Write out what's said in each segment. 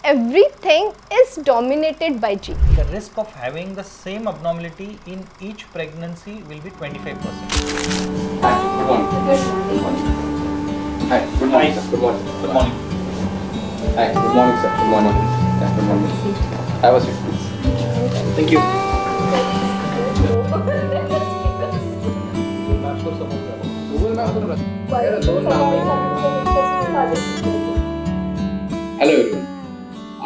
everything is dominated by gene. The risk of having the same abnormality in each pregnancy will be 25%. Hi, good morning. Good morning. Hi, good morning, sir. Good morning. Good morning. Hi, good morning, sir. Good morning. Yeah, good morning. Have a seat, please. Thank you. Google Map तो मेरा दोस्त नाम hello everyone,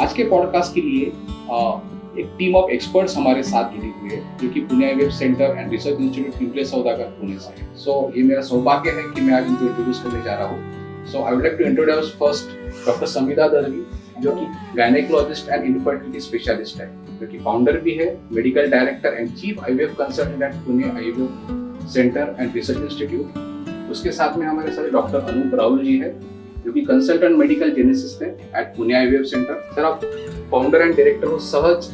आज के podcast के लिए एक team of experts हमारे साथ जुड़ी हुई है जो कि Pune IVF centre and research institute Pimple सौदागर पुणे से है। सो ये मेरा सौभाग्य है कि मैं आज इनको इंट्रोड्यूस करने जा रहा हूँ। So I would like to introduce first doctor Samvida Darvi, जो कि गायनेकोलॉजिस्ट एंड इनफर्टिलिटी स्पेशलिस्ट है, जो कि फाउंडर भी है, medical director and chief IVF consultant eight Pune IVF centre and research institute. उसके साथ में हमारे साथ डॉक्टर अनूप राहुल जी है, जो कि कंसल्टेंट मेडिकल जेनेसिस्ट है at Pune IVF centre. Sir, आप फाउंडर एंड डायरेक्टर हो सहज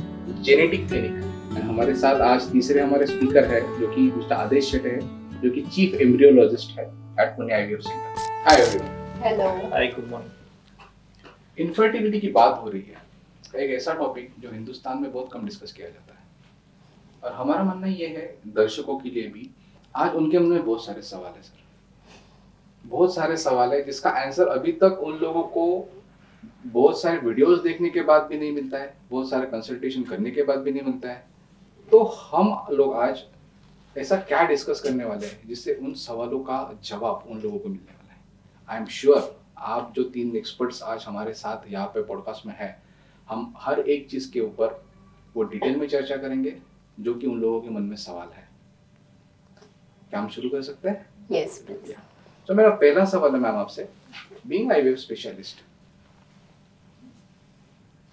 जेनेटिक क्लिनिक। एंड हमारे साथ आज तीसरे हमारे स्पीकर है, जो कि मिस्टर आदेश शेटे है, जो कि चीफ एम्ब्रियोलॉजिस्ट है at Pune IVF centre. Hi everyone. Hello. Hi, good morning. Infertility की बात हो रही है, एक ऐसा टॉपिक जो हिंदुस्तान में बहुत कम डिस्कस किया जाता है, और हमारा मानना ये है दर्शकों के लिए भी, आज उनके मन में बहुत सारे सवाल है सर, बहुत सारे सवाल है जिसका आंसर अभी तक उन लोगों को बहुत सारे वीडियोस देखने के बाद भी नहीं मिलता है, बहुत सारे कंसल्टेशन करने के बाद भी नहीं मिलता है। तो हम लोग आज ऐसा क्या डिस्कस करने वाले हैं जिससे उन सवालों का जवाब उन लोगों को मिलने वाला है। आई एम श्योर आप जो तीन एक्सपर्ट्स आज हमारे साथ यहाँ पे पॉडकास्ट में है, हम हर एक चीज के ऊपर वो डिटेल में चर्चा करेंगे जो कि उन लोगों के मन में सवाल है। क्या हम शुरू कर सकते हैं? Yes please. तो मेरा पहला सवाल है मैम आपसे, बीइंग आईवीएफ स्पेशलिस्ट,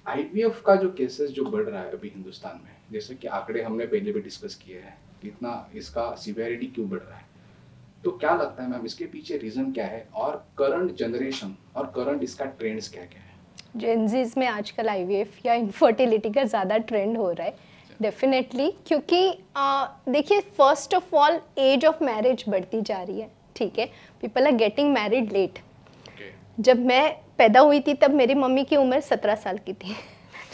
आईवीएफ का जो केसेस जो बढ़ रहा है अभी हिंदुस्तान में, जैसे कि आंकड़े हमने पहले भी डिस्कस किए हैं, कितना इसका सिवियरिटी क्यों बढ़ रहा है, तो क्या लगता है मैम इसके पीछे रीजन क्या है, और करंट जनरेशन और करंट इसका ट्रेंड्स क्या क्या है? जेनजीज में आजकल आईवीएफ या इनफर्टिलिटी का ज़्यादा ट्रेंड हो रहा है डेफिनेटली, क्योंकि देखिए first of all age of marriage बढ़ती जा रही है, ठीक है, people are getting married late. जब मैं पैदा हुई थी तब मेरी मम्मी की उम्र 17 साल की थी,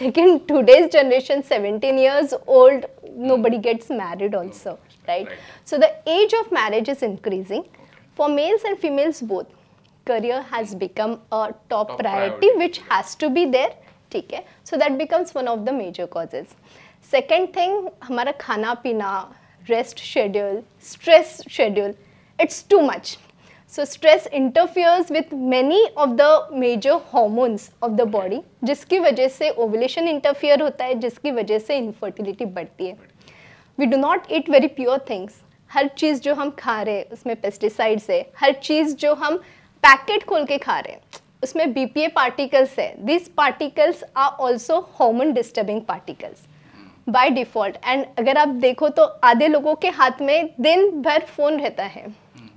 लेकिन today's generation 17 years old, nobody gets married also, right? So the age of marriage is increasing for males and females both. Career has become a top priority which has to be there, ठीक है, so that becomes one of the major causes. Second thing, हमारा खाना पीना, rest schedule, stress schedule, it's too much. So stress interferes with many of the major hormones of the body, जिसकी वजह से ovulation interfere होता है, जिसकी वजह से infertility बढ़ती है। We do not eat very pure things. हर चीज़ जो हम खा रहे हैं उसमें पेस्टिसाइड्स है, हर चीज़ जो हम पैकेट खोल के खा रहे हैं उसमें BPA पार्टिकल्स है। These particles are also hormone disturbing particles by default. And अगर आप देखो तो आधे लोगों के हाथ में दिन भर फ़ोन रहता है,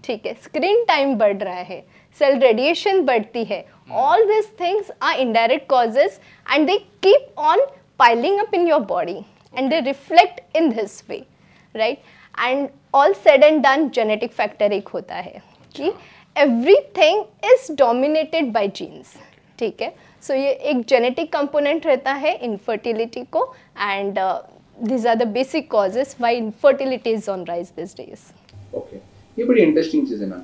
ठीक है, स्क्रीन टाइम बढ़ रहा है, सेल रेडिएशन बढ़ती है, all this things are indirect causes and they keep on piling up in your body and they reflect in this way, right? And all said and done genetic factor एक होता है कि everything is dominated by genes, ठीक है, सो ये एक genetic component रहता है इनफर्टिलिटी को, and these are the basic causes why infertility is on rise these days. Okay, ये बड़ी इंटरेस्टिंग चीज़ है मैम।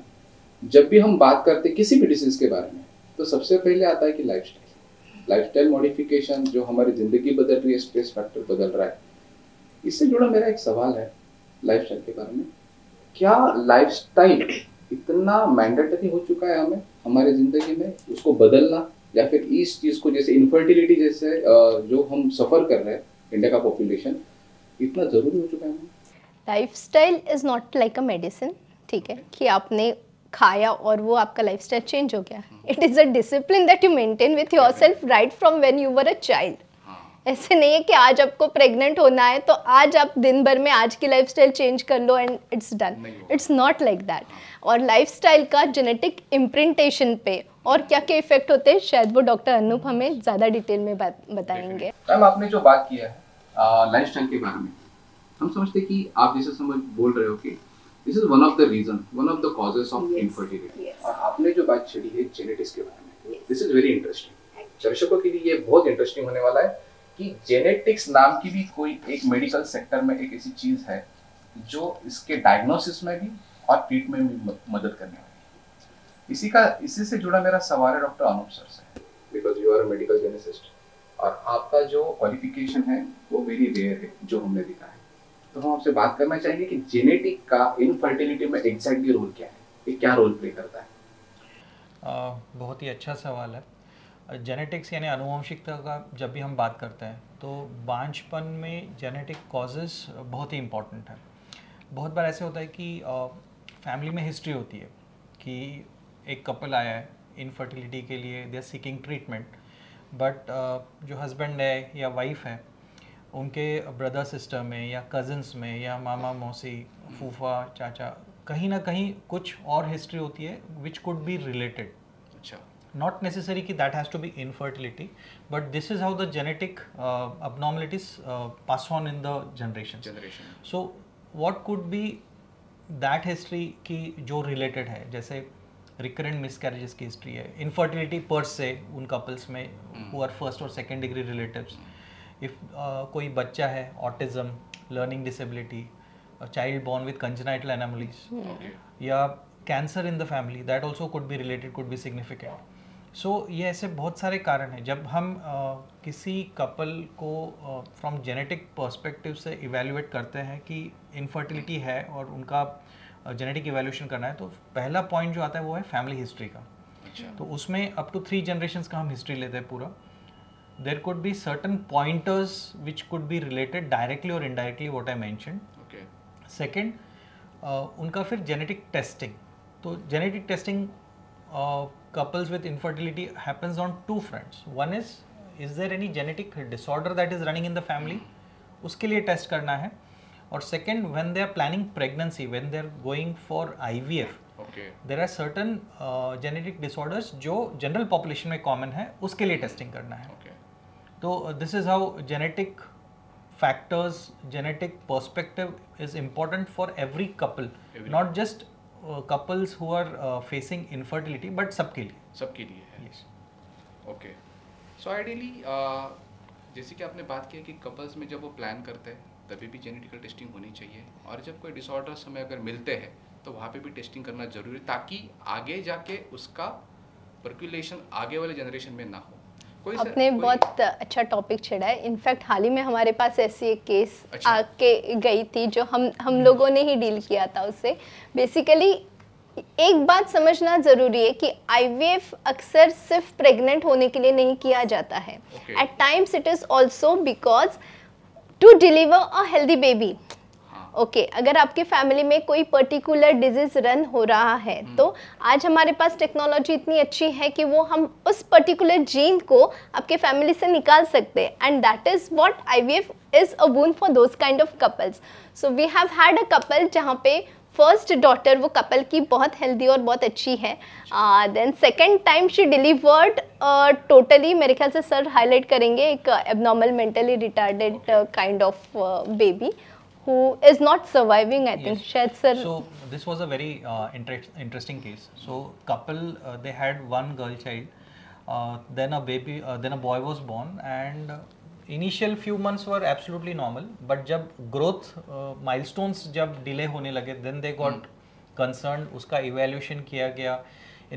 जब भी हम बात करते हैं किसी भी डिसीज के बारे में, तो सबसे पहले आता है कि लाइफस्टाइल मॉडिफिकेशन, जो हमारी ज़िंदगी बदल रही है, स्ट्रेस फैक्टर बदल रहा है। इससे जुड़ा मेरा एक सवाल है लाइफस्टाइल के बारे में, क्या लाइफस्टाइल इतना मैंडेटरी हो चुका है हमें हमारी ज़िंदगी में उसको बदलना, या फिर इस चीज़ को जैसे इनफर्टिलिटी जैसे जो हम सफ़र कर रहे हैं इंडिया का पॉपुलेशन, इतना ज़रूरी हो चुका है? Lifestyle is not like a medicine, ठीक है, कि आपने खाया और वो आपका लाइफस्टाइल चेंज हो गया। It is a discipline that you maintain with yourself right from when you were a child. ऐसे नहीं है कि आज आपको प्रेग्नेंट होना है तो आज आप दिन भर में आज की लाइफस्टाइल चेंज कर लो and it's done, it's not like that. और लाइफस्टाइल का जेनेटिक इम्प्रिंटेशन पे और क्या क्या इफेक्ट होते हैं शायद वो डॉक्टर अनूप हमें ज़्यादा डिटेल में बताएंगे। मैम, आपने जो बात किया है लाइफस्टाइल के बारे में, हम समझते हैं कि आप जैसे समझ बोल रहे हो कि this is one of the reason, one of the causes of infertility, और आपने जो बात छेड़ी है जेनेटिक्स के बारे में, दिस इज वेरी इंटरेस्टिंग। दर्शकों के लिए ये बहुत इंटरेस्टिंग होने वाला है कि जेनेटिक्स नाम की भी कोई एक मेडिकल सेक्टर में एक ऐसी चीज है जो इसके डायग्नोसिस में भी और ट्रीटमेंट में भी मदद करने वाली है। इसी से जुड़ा मेरा सवाल है डॉक्टर अनूप सर से, because you are a medical geneticist और आपका जो क्वालिफिकेशन है वो वेरी रेयर है जो हमने देखा है। तो हम आपसे बात करना चाहेंगे कि जेनेटिक का इनफर्टिलिटी में एग्जैक्टली रोल क्या है, ये क्या रोल प्ले करता है? बहुत ही अच्छा सवाल है। जेनेटिक्स यानी आनुवंशिकता का जब भी हम बात करते हैं तो बांझपन में जेनेटिक कॉजेज़ बहुत ही इम्पॉर्टेंट है। बहुत बार ऐसे होता है कि फैमिली में हिस्ट्री होती है कि एक कपल आया है इनफर्टिलिटी के लिए, they are seeking treatment, but जो हस्बैंड है या वाइफ है उनके ब्रदर सिस्टर में या कज़न्स में या मामा मौसी फूफा चाचा कहीं ना कहीं कुछ और हिस्ट्री होती है विच कुड बी रिलेटेड। अच्छा, not necessary कि that has to be infertility, but this is how the genetic abnormalities pass on in the generations. So what could be that history की जो related है, जैसे recurrent miscarriages की history है, infertility per se उन couples में who are first or second degree relatives, if कोई बच्चा है autism, learning disability, a child born with congenital anomalies, या cancer in the family, that also could be related, could be significant. सो ये ऐसे बहुत सारे कारण हैं। जब हम किसी कपल को फ्रॉम जेनेटिक पर्सपेक्टिव से इवेल्युएट करते हैं कि इनफर्टिलिटी है और उनका जेनेटिक इवेल्यूशन करना है, तो पहला पॉइंट जो आता है वो है फैमिली हिस्ट्री का। अच्छा, तो उसमें अप टू 3 जनरेशन्स का हम हिस्ट्री लेते हैं पूरा। There could be certain pointers which could be related directly or indirectly what I mentioned. Okay, second उनका फिर जेनेटिक टेस्टिंग। तो genetic testing couples with infertility happens on 2 fronts. One is there any genetic disorder that is running in the family? उसके लिए test करना है। और second, when they are planning pregnancy, when they are going for IVF, there are certain genetic disorders जो general population में common है, उसके लिए टेस्टिंग करना है। तो this is how genetic factors, genetic perspective is important for every couple, not just couples who are facing infertility, but सबके लिए है। yes. ओके, सो आइडियली जैसे कि आपने बात की है कि कपल्स में जब वो प्लान करते हैं तभी भी जेनेटिकल टेस्टिंग होनी चाहिए, और जब कोई डिसऑर्डर्स हमें अगर मिलते हैं तो वहाँ पे भी टेस्टिंग करना जरूरी, ताकि आगे जाके उसका पर्कुलेशन आगे वाले जनरेशन में ना हो। आपने बहुत अच्छा टॉपिक छेड़ा है। इनफैक्ट हाल ही में हमारे पास ऐसी एक केस आके गई थी जो हम लोगों ने ही डील किया था उससे। बेसिकली एक बात समझना ज़रूरी है कि आईवीएफ अक्सर सिर्फ प्रेग्नेंट होने के लिए नहीं किया जाता है। At times it is also because to deliver a healthy baby. Okay, अगर आपके फैमिली में कोई पर्टिकुलर डिजीज रन हो रहा है तो आज हमारे पास टेक्नोलॉजी इतनी अच्छी है कि वो हम उस पर्टिकुलर जीन को आपके फैमिली से निकाल सकते हैं, and that is what IVF is a boon for those kind of couples. So we have had a couple जहाँ पे फर्स्ट डॉटर वो कपल की बहुत हेल्दी और बहुत अच्छी है, then second time she delivered totally, मेरे ख्याल से सर हाईलाइट करेंगे, एक abnormal mentally retarded kind of baby who is not surviving, I think. Shayad sir. So this was a very interesting case. So couple they had one girl child, then a boy was born, and initial few months were absolutely normal, but जब growth milestones जब delay होने लगे, then they got concerned, उसका evaluation किया गया,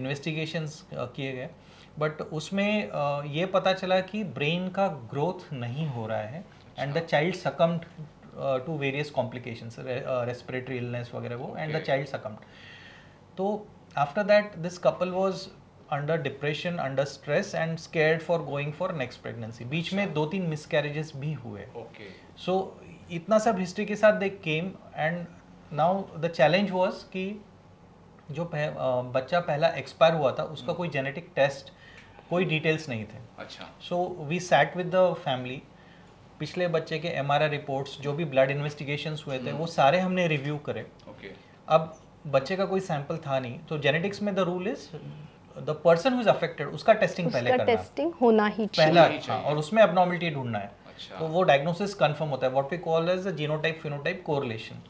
investigations किए गए, but उसमें ये पता चला कि brain का growth नहीं हो रहा है, and the child succumbed to various complications, respiratory illness वगैरह वो, and the child succumbed. तो after that this couple was under depression, under stress and scared for going for next pregnancy. बीच में 2-3 miscarriages भी हुए। So इतना सब history के साथ they came, and now the challenge was कि जो बच्चा पहला expire हुआ था उसका कोई genetic test, कोई details नहीं थे। अच्छा। So we sat with the family, पिछले बच्चे के MRI रिपोर्ट्स, जो भी ब्लड इन्वेस्टिगेशंस हुए थे वो सारे हमने रिव्यू करे। अब बच्चे का कोई सैंपल था नहीं, तो जेनेटिक्स में the rule is the person who is affected उसका टेस्टिंग पहले करना है, टेस्टिंग होना ही पहला, और उसमें एबनॉर्मलिटी ढूंढना है। अच्छा। तो वो डायग्नोसिस कंफर्म होता है, what we call as genotype phenotype correlation.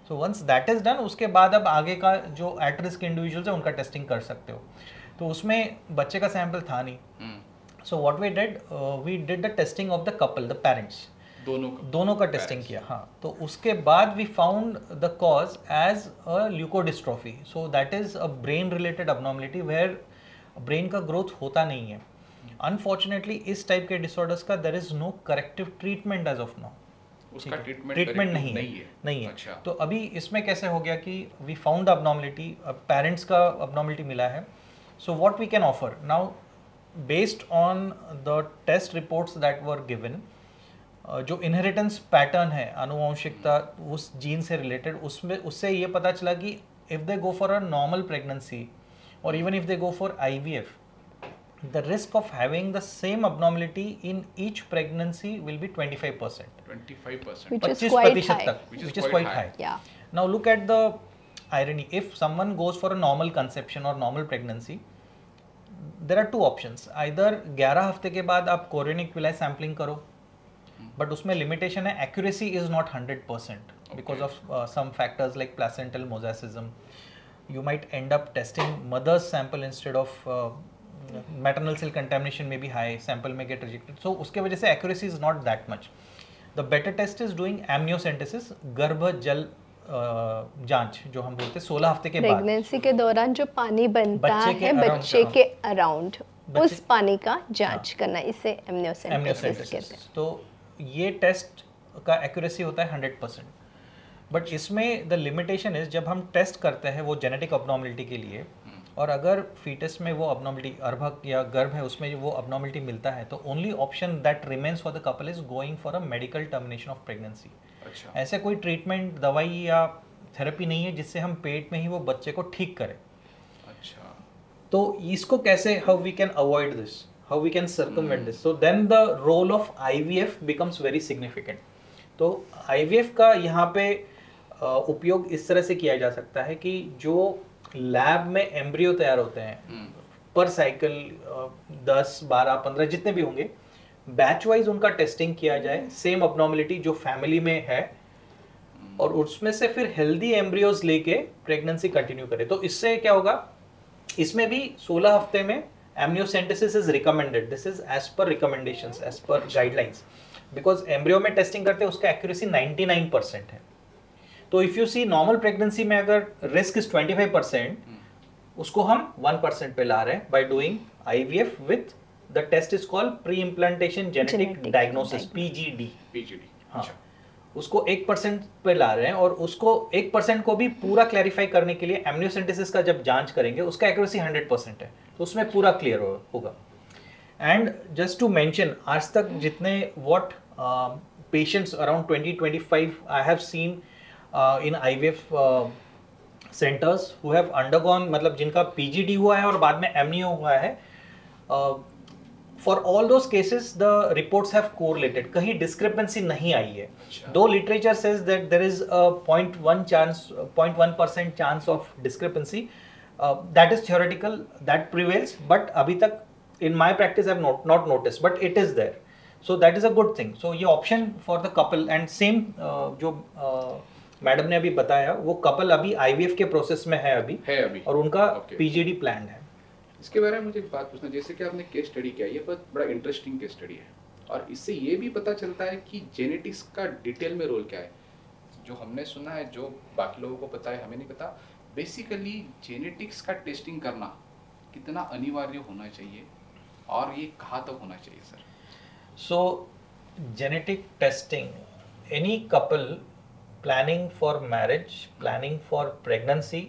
So once that is done, उसके बाद अब आगे का जो एट रिस्क इंडिविजुअल्स है उनका टेस्टिंग कर सकते हो। तो उसमें बच्चे का सैंपल था नहीं, So what we did the testing of the couple, the parents. दोनों का टेस्टिंग किया. हाँ, तो उसके बाद we found the cause as a leukodystrophy. So that is a brain related abnormality where brain का ग्रोथ होता नहीं है. अनफॉर्चुनेटली इस टाइप के डिसऑर्डर्स का there is no corrective treatment as of now. उसका ट्रीटमेंट नहीं है. अच्छा. तो अभी इसमें कैसे हो गया कि वी फाउंड अबनॉर्मलिटी, पेरेंट्स का अबनॉर्मलिटी मिला है. So what we can offer now based on the test reports that were given, जो इनहेरिटेंस पैटर्न है, आनुवंशिकता उस जीन से रिलेटेड, उसमें उससे ये पता चला कि if they go for a normal pregnancy or even if they go for IVF, the risk of having the same abnormality in each pregnancy will be 25%. 25%. Which is quite high. Which is quite high. Yeah. Now look at the irony. If someone goes for a normal conception or normal pregnancy, there are two options. Either 11 हफ्ते के बाद आप chorionic villi sampling करो, but उसमें limitation है, accuracy is not 100% because of some factors like placental mosaicism. You might end up testing mother's sample instead of maternal cell contamination may be high, sample may get rejected. So उसके वजह से accuracy is not that much. The better test is doing amniocentesis, गर्भ जल जांच जो हम बोलते हैं 16 हफ्ते के बाद. प्रेगनेंसी के दौरान जो पानी बनता है बच्चे के अराउंड, उस पानी का जांच करना, इसे amniocentesis कहते हैं. तो ये टेस्ट का accuracy होता है 100%. बट इसमें द लिमिटेशन इज जब हम टेस्ट करते हैं वो जेनेटिक अबनॉर्मलिटी के लिए, और अगर फीटस में वो अबनॉर्मलिटी, अर्भक या गर्भ है उसमें वो अबनॉर्मलिटी मिलता है, तो only option that remains for the couple is going for a medical termination of pregnancy. ऐसे कोई ट्रीटमेंट, दवाई या थेरेपी नहीं है जिससे हम पेट में ही वो बच्चे को ठीक करें. अच्छा. तो इसको कैसे, how we can avoid this, how we can circumvent this. So then the role of IVF becomes very significant. तो IVF का यहाँ पे उपयोग इस तरह से किया जा सकता है कि जो लैब में एम्ब्रियो तैयार होते हैं पर साइकिल 10, 12, 15 जितने भी होंगे, बैच वाइज उनका टेस्टिंग किया जाए, सेम अबनॉर्मलिटी जो फैमिली में है, और उसमें से फिर हेल्दी एम्ब्रियोज लेके प्रेगनेंसी कंटिन्यू करें. तो इससे क्या होगा, इसमें भी 16 हफ्ते में amniocentesis is recommended. This is as per recommendations, as per guidelines, because embryo में टेस्टिंग करते हैं उसका एक्यूरेसी 99% है. तो if you see normal pregnancy में अगर रिस्क इज 25%, उसको हम 1% पे ला रहे हैं by doing IVF with the test is called pre implantation genetic diagnosis, PGD. हाँ, उसको 1% पे ला रहे हैं, और उसको 1% को भी पूरा क्लैरिफाई करने के लिए एमनियोसेंटेसिस का जब जांच करेंगे उसका एक्यूरेसी 100% है, तो उसमें पूरा क्लियर होगा. एंड जस्ट टू मेंशन, आज तक जितने what patients around 20-25 I have seen in IVF centers who have undergone, मतलब जिनका PGD हुआ है और बाद में amnio हुआ है, for all those cases the reports have correlated. कहीं discrepancy नहीं आई है. Though literature says that there is a 0.1% chance of discrepancy, that is theoretical, that prevails, but अभी तक in my practice I have not noticed, but it is there. So that is a good thing. So ये option for the couple, and same जो madam ने अभी बताया, वो couple अभी IVF के प्रोसेस में है अभी, और उनका PGD प्लान है. इसके बारे में मुझे एक बात पूछना, जैसे कि आपने केस स्टडी किया, ये बड़ा इंटरेस्टिंग केस स्टडी है, और इससे ये भी पता चलता है कि जेनेटिक्स का डिटेल में रोल क्या है. जो हमने सुना है, जो बाकी लोगों को पता है, हमें नहीं पता. बेसिकली जेनेटिक्स का टेस्टिंग करना कितना अनिवार्य होना चाहिए, और ये कहाँ तक होना चाहिए sir? So genetic testing, any couple planning for marriage, planning for pregnancy,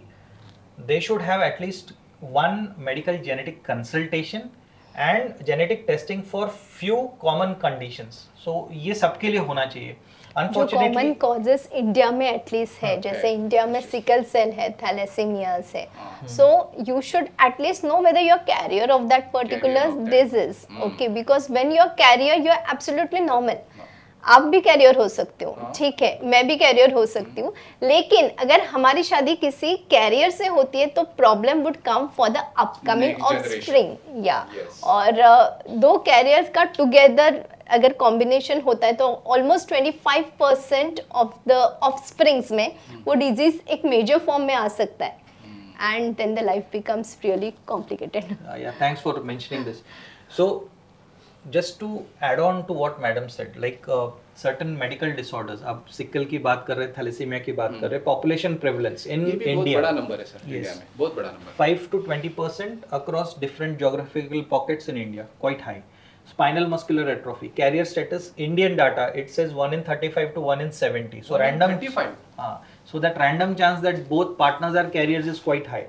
they should have at least one medical genetic consultation and genetic testing for few common conditions. So ये सबके लिए होना चाहिए. Unfortunately, जो common causes इंडिया में at least है, जैसे India में सिकल सेल है, थैलेसीमियास है, so you should at least know whether you are carrier of that particular disease. Okay, because when you are carrier, you are absolutely normal. आप भी career हो सकते हो, ठीक है, मैं भी कैरियर हो सकती हूँ, लेकिन अगर हमारी शादी किसी कैरियर से होती है तो problem would come for the upcoming offspring. या और दो कैरियर्स का टुगेदर अगर कॉम्बिनेशन होता है तो ऑलमोस्ट 25% ऑफ द ऑफस्प्रिंग्स में वो डिजीज एक मेजर फॉर्म में आ सकता है, and then the life becomes really complicated. Thanks for mentioning this. So just to add on to what madam said, like certain medical disorders, आप sickle की बात कर रहे हैं, थैलेसीमिया की बात कर रहे हैं, population prevalence in ये भी India बहुत बड़ा नंबर है सर, इंडिया में बहुत बड़ा number, 5 to 20% across different geographical pockets in India, quite high. Spinal muscular atrophy, carrier status, Indian data, it says 1 in 35 to 1 in 70. So random 35, so that random chance that both partners are carriers is quite high.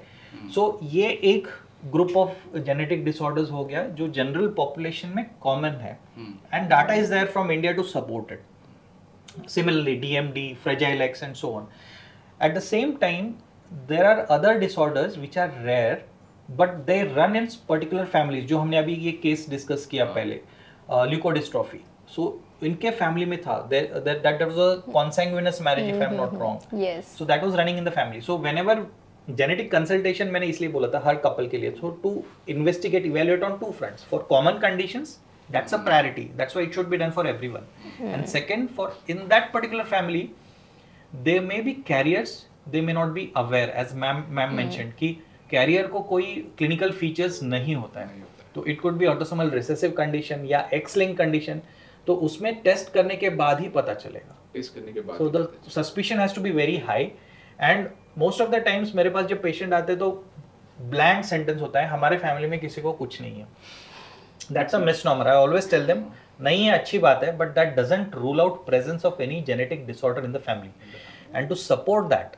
So ये एक group of genetic disorders हो गया जो general population में common है, and data is there from India to support it. Similarly DMD, fragile X and so on. At the same time there are other disorders which are rare but they run in particular families, जो हमने अभी ये case discuss किया पहले, ल्यूकोडिस्ट्रॉफी. सो इनके family में था, that was a consanguineous marriage if I'm not wrong. Yes. So that was running in the family. So whenever genetic consultation मैंने इसलिए बोला था हर कपल के लिए, so to investigate, evaluate on two fronts. For common conditions that's a priority, that's why it should be done for everyone. And second, for in that particular family they may be carriers, they may not be aware, as ma'am mentioned कि carrier को कोई clinical features नहीं होता है. तो it could be autosomal recessive condition या x link condition, तो उसमें टेस्ट करने के बाद ही पता चलेगा. टेस्ट करने के बाद, so the suspicion has to be very high. And most of the times मेरे पास जब पेशेंट आते हैं तो ब्लैंक सेंटेंस होता है, हमारे फैमिली में किसी को कुछ नहीं है. That's a misnomer. I always tell them नहीं है, अच्छी बात है, but that doesn't rule out presence of any genetic disorder in the family. And to support that,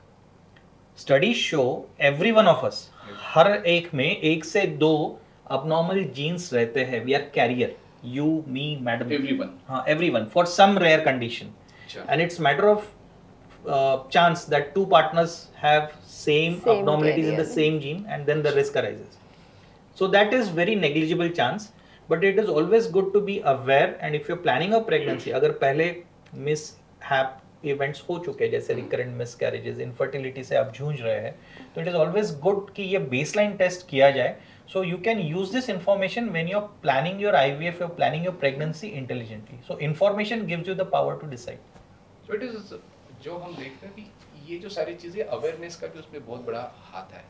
studies show every one of us, हर एक में 1 से 2 अबनॉर्मल जीन्स रहते हैं. We are carrier, you, me, madam, everyone, everyone, for some rare condition. And it's matter of chance that 2 partners have same abnormalities in the same gene, and then the risk arises. So that is very negligible chance, but it is always good to be aware. And if you're planning a pregnancy, अगर पहले mishap events हो चुके, जैसे recurrent miscarriages, infertility से आप जूझ रहे हैं, तो it is always good कि ये baseline test किया जाए. So you can use this information when you're planning your IVF, you're planning your pregnancy intelligently. So information gives you the power to decide. So it is, जो हम देखते हैं कि ये जो सारी चीजें अवेयरनेस का भी उसमें बहुत बड़ा हाथ है,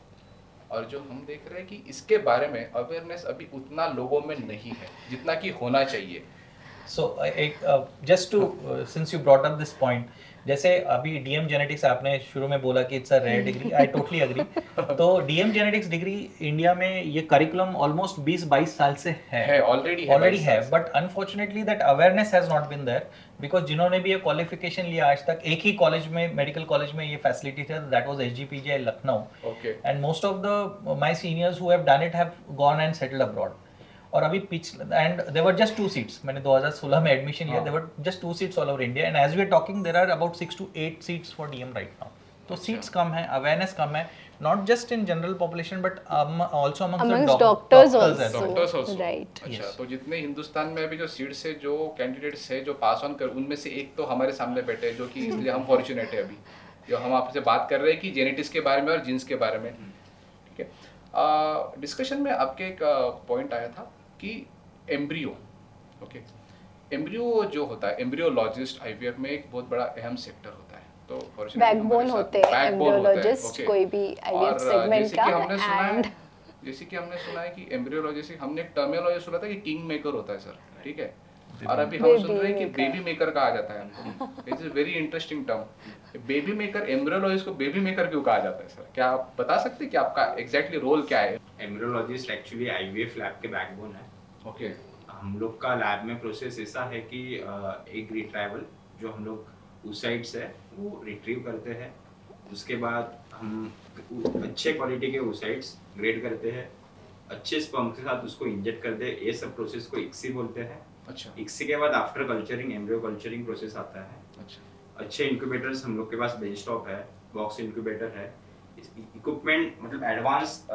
और जो हम देख रहे हैं कि इसके बारे में अवेयरनेस अभी उतना लोगों में नहीं है जितना कि होना चाहिए. So just to since you brought up this point, जैसे अभी DM जेनेटिक्स आपने शुरू में बोला कि it's a rare degree, I totally agree. तो DM जेनेटिक्स डिग्री इंडिया में ये करिकुलम ऑलमोस्ट 20-22 साल से है, ऑलरेडी है, but unfortunately that awareness has not been there, because जिन्होंने भी ये क्वालिफिकेशन लिया आज तक, एक ही कॉलेज में, मेडिकल कॉलेज में ये फैसिलिटी था, that was SGPGI Lucknow. And most of the my seniors who have done it have gone and settled abroad. और अभी and there were just 2 seats. मैंने 2016 में एडमिशन लिया, there were just 2 seats all over India, and as we are talking there are about 6 to 8 seats for DM right now. तो seats कम है, awareness कम है, not just in general population but also amongst doctors also. Right. अच्छा, तो जितने हिंदुस्तान में अभी जो सीट्स है, जो कैंडिडेट्स है जो पास ऑन कर, उनमें से एक तो हमारे सामने बैठे हैं, जो कि इसलिए हम फॉर्चुनेट है अभी जो हम आपसे बात कर रहे हैं कि जेनेटिक्स के बारे में और जीन्स के बारे में. ठीक है. डिस्कशन में आपके एक पॉइंट आया था कि एम्ब्रियो, ओके, एम्ब्रियो जो होता है, एम्ब्रियोलॉजिस्ट IVF में एक बहुत बड़ा अहम सेक्टर होता है. तो बैकबोन होते हैं एम्ब्रियोलॉजिस्ट कोई भी IVF सेगमेंट का. एंड जैसे कि हमने सुना है कि एम्ब्रियोलॉजिस्ट, हमने एक टर्मिनोलॉजी सुना था कि किंग मेकर होता है सर, ठीक है, और अभी हम सुन रहे हैं कि बेबी मेकर कहा जाता है. It's a very interesting term. Baby maker, embryologist को बेबी मेकर क्यों कहा जाता है सर? क्या आप बता सकते हैं कि आपका एग्जैक्टली रोल क्या है? एम्ब्रियोलॉजिस्ट एक्चुअली IVF लैब के बैकबोन है. ओके. हम लोग का लैब में प्रोसेस ऐसा है कि एक रिट्राइवल जो हम लोग oocytes है वो रिट्रीव करते हैं. उसके बाद हम अच्छे क्वालिटी के oocytes ग्रेड करते हैं, अच्छे स्पर्म के साथ उसको इंजेक्ट करते हैं. ये सब प्रोसेस को ICSI बोलते हैं. अच्छा. ICSI के बाद after culturing embryo culturing process आता है. अच्छा. अच्छे इंक्यूबेटर्स हम लोग के पास बेंच टॉप है, बॉक्स इंक्यूबेटर है, इक्विपमेंट मतलब एडवांस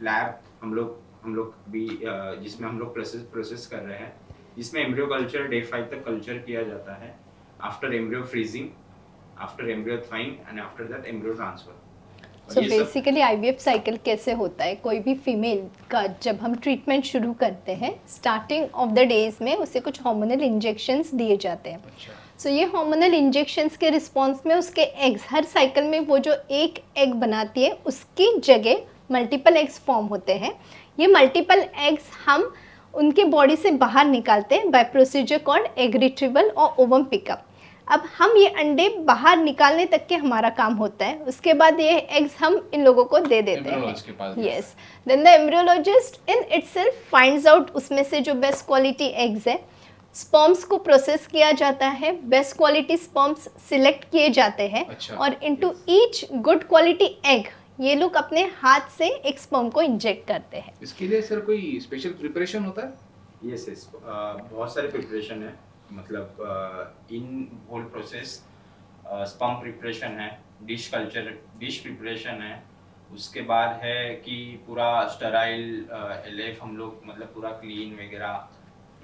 लैब हम लोग भी जिसमें हम लोग प्रोसेस कर रहे हैं, जिसमें एम्ब्रियो कल्चर डे 5 तक कल्चर किया जाता है. After embryo freezing, after embryo thawing and after that embryo transfer. So basically IVF cycle कैसे होता है? कोई भी फीमेल का जब हम ट्रीटमेंट शुरू करते हैं, स्टार्टिंग ऑफ द डेज में उसे कुछ हार्मोनल इंजेक्शंस दिए जाते हैं. सो ये हार्मोनल इंजेक्शंस के रिस्पॉन्स में उसके एग्स, हर साइकिल में वो जो एक एग बनाती है उसकी जगह मल्टीपल एग्स फॉर्म होते हैं. ये मल्टीपल एग्स हम उनके बॉडी से बाहर निकालते हैं by procedure called egg retrieval और ओवम पिकअप। अब हम ये अंडे बाहर निकालने तक के हमारा काम होता है, उसके बाद ये एग्स हम इन लोगों को दे देते हैं। Yes, then the embryologist in itself finds out उसमें से जो बेस्ट क्वालिटी एग्स है, स्पर्म्स को प्रोसेस किया जाता है, बेस्ट क्वालिटी स्पर्म्स सिलेक्ट किए जाते हैं और into each good quality egg ये लोग अपने हाथ से एक स्पर्म को इंजेक्ट करते हैं। इसके लिए सर कोई स्पेशल प्रिपरेशन होता है? यस यस, बहुत सारे प्रिपरेशन है, मतलब in whole process sperm preparation है, डिश प्रिपरेशन है, उसके बाद है कि पूरा स्टराइल एलएफ हम लोग मतलब पूरा क्लीन वगैरह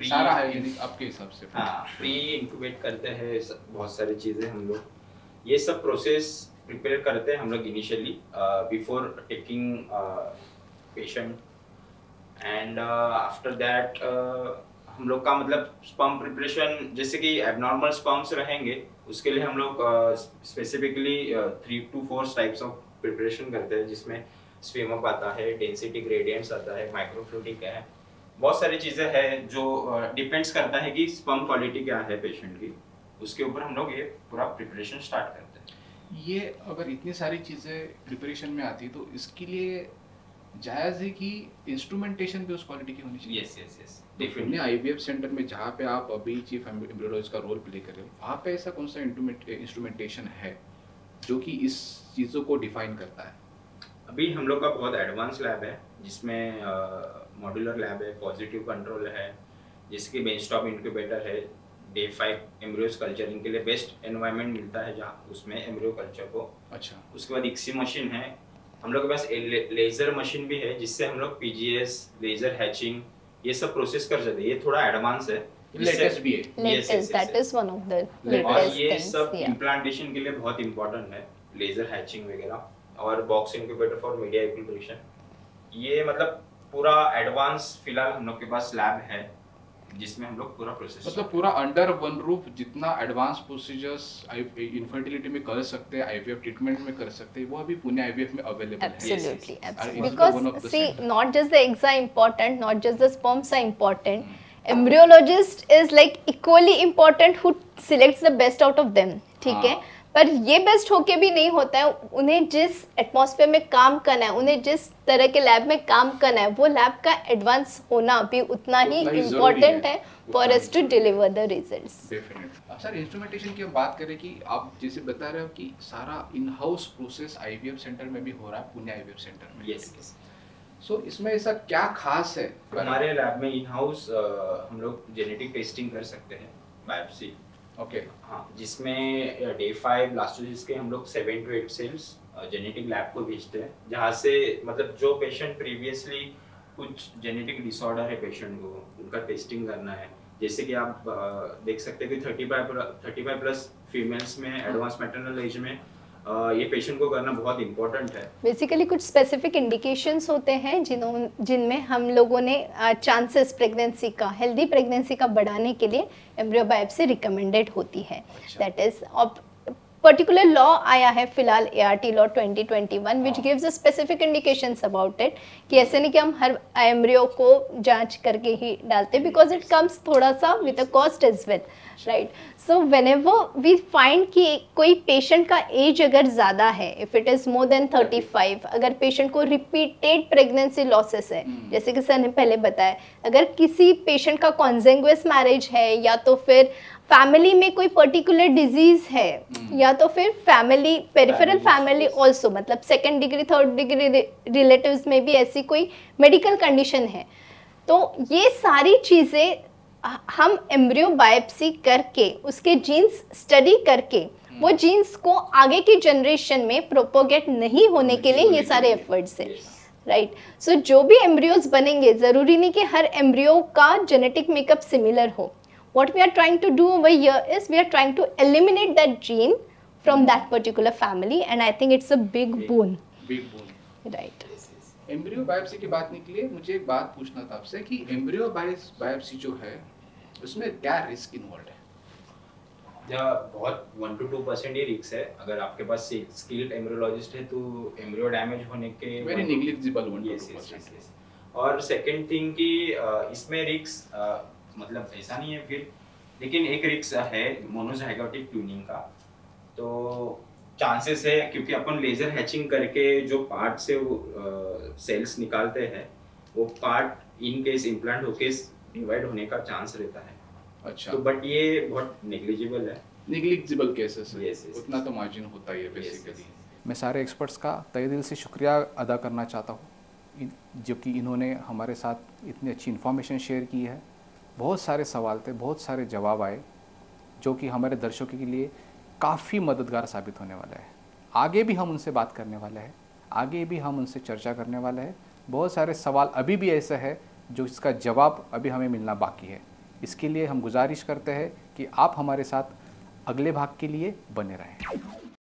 सारा है यानी आपके हिसाब से? हाँ, प्री इंक्यूबेट करते हैं, बहुत सारी चीज़ें हम लोग ये सब प्रोसेस प्रिपेयर करते हैं हम लोग initially before taking patient and after that हम लोग का मतलब स्पर्म प्रिपरेशन जैसे कि एबनॉर्मल स्पर्म्स रहेंगे उसके लिए हम लोग specifically 3 to 4 types of preparation करते हैं, जिसमें स्विम अप आता है, डेंसिटी ग्रेडियंट्स आता है, माइक्रोफ्लूइडिक है, बहुत सारी चीज़ें हैं जो डिपेंड्स करता है कि स्पर्म क्वालिटी क्या है पेशेंट की, उसके ऊपर हम लोग ये पूरा प्रिपरेशन स्टार्ट करते हैं। ये अगर इतनी सारी चीज़ें प्रिपरेशन में आती है तो इसके लिए जायज़ है कि इंस्ट्रूमेंटेशन भी उस क्वालिटी की होनी चाहिए? Yes yes yes, definitely. IVF centre में जहाँ पे आप अभी चीफ एम्ब्रियोलॉजिस्ट का रोल प्ले कर रहे हो, वहाँ पे ऐसा कौन सा इंस्ट्रूमेंटेशन है जो कि इस चीज़ों को डिफाइन करता है? अभी हम लोग का बहुत एडवांस लैब है जिसमें मॉड्यूलर लैब है, पॉजिटिव कंट्रोल है, जिसके बेंचटॉप इंक्यूबेटर है, डे 5 एम्ब्रियोस कल्चरिंग के लिए बेस्ट एनवायरनमेंट मिलता है जहाँ उसमें एम्ब्रियो कल्चर को। अच्छा। उसके बाद इक्सी मशीन है, हम लोग के पास लेज़र मशीन भी है जिससे हम लोग पीजीएस, लेज़र हैचिंग ये सब प्रोसेस कर सकते हैं। ये थोड़ा एडवांस है, लेटेस्ट भी है। Latest, that is one of the और लेटेस्ट ये थिंग्स। सब इम्प्लांटेशन के लिए बहुत इंपॉर्टेंट है, लेज़र हैचिंग वगैरह और बॉक्स इंक्यूबेटर फॉर मीडिया एक्यूपरेशन। ये मतलब पूरा एडवांस फिलहाल हम लोग के पास लैब है जिसमें हम लोग पूरा प्रोसेस मतलब पूरा अंडर वन रूफ जितना एडवांस प्रोसीजर्स इनफर्टिलिटी में कर सकते हैं, आईवीएफ ट्रीटमेंट में कर सकते हैं, वो अभी पुणे आईवीएफ में अवेलेबल है। Absolutely, Yes. absolutely. It is one of Because the see, center. not just the eggs are important, not just the sperms are important. Embryologist is like equally important who selects the best out of them. ठीक है? पर ये best होके भी नहीं होता है, उन्हें जिस एटमॉस्फेयर में काम करना है, उन्हें जिस तरह के लैब में काम करना है, वो लैब का एडवांस होना भी उतना ही इम्पोर्टेंट है for us to deliver the results. Definitely. Sir, instrumentation की हम बात करें कि आप जैसे बता रहे हो कि सारा in house process IVF centre में भी हो रहा है, पुणे आईवीएफ सेंटर में। यस। सो इसमें ऐसा क्या खास है? हमारे लैब में इन हाउस हम लोग जेनेटिक टेस्टिंग कर सकते हैं, बायोप्सी। ओके। हाँ, जिसमें डे 5 ब्लास्टोसिस्ट के हम लोग 7 to 8 सेल्स जेनेटिक लैब को भेजते हैं, जहाँ से मतलब जो पेशेंट प्रीवियसली कुछ जेनेटिक डिसऑर्डर है पेशेंट को, उनका टेस्टिंग करना है। जैसे कि आप देख सकते हैं कि 35 प्लस फीमेल्स में एडवांस मैटरनल एज में ये पेशेंट को करना बहुत इम्पोर्टेंट है। बेसिकली कुछ स्पेसिफिक इंडिकेशंस होते हैं जिनमें हम लोगों ने चांसेस प्रेगनेंसी का, हेल्दी प्रेगनेंसी का बढ़ाने के लिए एम्ब्रियो बायोप्सी रिकमेंडेड होती है। दैट इज पर्टिकुलर लॉ आया है फिलहाल, ART law 2021 which gives a specific indications about it, कि ऐसे नहीं कि हम हर एम्ब्रियो को जांच करके ही डालते, बिकॉज इट कम्स थोड़ा सा with a cost as well, right. So whenever we find कि कोई पेशेंट का एज अगर ज़्यादा है, if it is more than 35, अगर पेशेंट को रिपीटेड प्रेगनेंसी लॉसेस है, जैसे कि सर ने पहले बताया, अगर किसी पेशेंट का कॉन्जेंगुअस मैरिज है, या तो फिर फैमिली में कोई पर्टिकुलर डिजीज है, या तो फिर फैमिली पेरिफेरल फैमिली ऑल्सो, मतलब 2nd degree 3rd degree relatives में भी ऐसी कोई मेडिकल कंडीशन है, तो ये सारी चीज़ें हम एम्ब्रियो बायोप्सी करके उसके जीन्स स्टडी करके वो जीन्स को आगे की जनरेशन में प्रोपोगेट नहीं होने के लिए ये सारे एफर्ट्स है, राइट। सो जो भी एम्ब्रियोज बनेंगे, ज़रूरी नहीं कि हर एम्ब्रियो का जेनेटिक मेकअप सिमिलर हो। What we are trying to do over here is we are trying to eliminate that gene from that particular family, and I think it's a big boon. Big boon. Right. Embryo biopsy की बात निकली, मुझे एक बात पूछना था आपसे कि एम्ब्रियो बायोप्सी जो है उसमें क्या रिस्क इन्वॉल्व है? बहुत 1 to 2% ही रिस्क है। अगर आपके पास स्किल्ड एम्ब्रियोलॉजिस्ट है तो एम्ब्रियो डैमेज होने के वेरी नेग्लिजिबल 1 to 2%। yes. और सेकंड थिंग कि इसमें रिस्क मतलब ऐसा नहीं है फिर, लेकिन एक रिस्क है मोनोजाइगोटिक ट्यूनिंग का। तो चांसेस है क्योंकि अपन लेजर हैचिंग करके जो पार्ट से वो सेल्स निकालते हैं, वो पार्ट इन केस इम्प्लांट होके डिवाइड होने का चांस रहता है। अच्छा, तो बट ये बहुत नेग्लिजिबल है। नेग्लिजिबल केसेस है, Yes, yes, उतना तो मार्जिन होता ही है Yes, बेसिकली। yes. मैं सारे एक्सपर्ट्स का तहे दिल से शुक्रिया अदा करना चाहता हूँ जो कि इन्होंने हमारे साथ इतनी अच्छी इन्फॉर्मेशन शेयर की है। बहुत सारे सवाल थे, बहुत सारे जवाब आए जो कि हमारे दर्शकों के लिए काफ़ी मददगार साबित होने वाला है। आगे भी हम उनसे बात करने वाले हैं, आगे भी हम उनसे चर्चा करने वाले हैं। बहुत सारे सवाल अभी भी ऐसे है जो इसका जवाब अभी हमें मिलना बाकी है। इसके लिए हम गुजारिश करते हैं कि आप हमारे साथ अगले भाग के लिए बने रहें।